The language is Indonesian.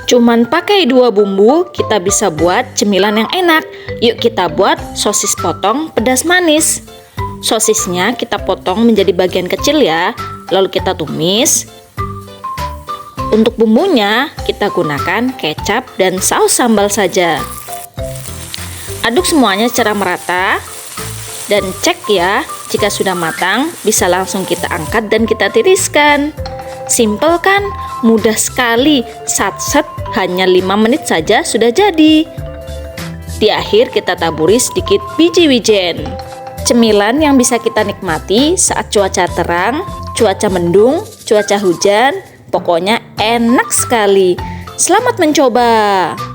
Cuman pakai 2 bumbu, kita bisa buat cemilan yang enak. Yuk kita buat sosis potong pedas manis. Sosisnya kita potong menjadi bagian kecil ya, lalu kita tumis. Untuk bumbunya, kita gunakan kecap dan saus sambal saja. Aduk semuanya secara merata. Dan cek ya, jika sudah matang, bisa langsung kita angkat dan kita tiriskan. Simple kan? Mudah sekali. Sat-set, hanya 5 menit saja sudah jadi. Di akhir kita taburi sedikit biji wijen. Cemilan yang bisa kita nikmati saat cuaca terang, cuaca mendung, cuaca hujan. Pokoknya enak sekali. Selamat mencoba.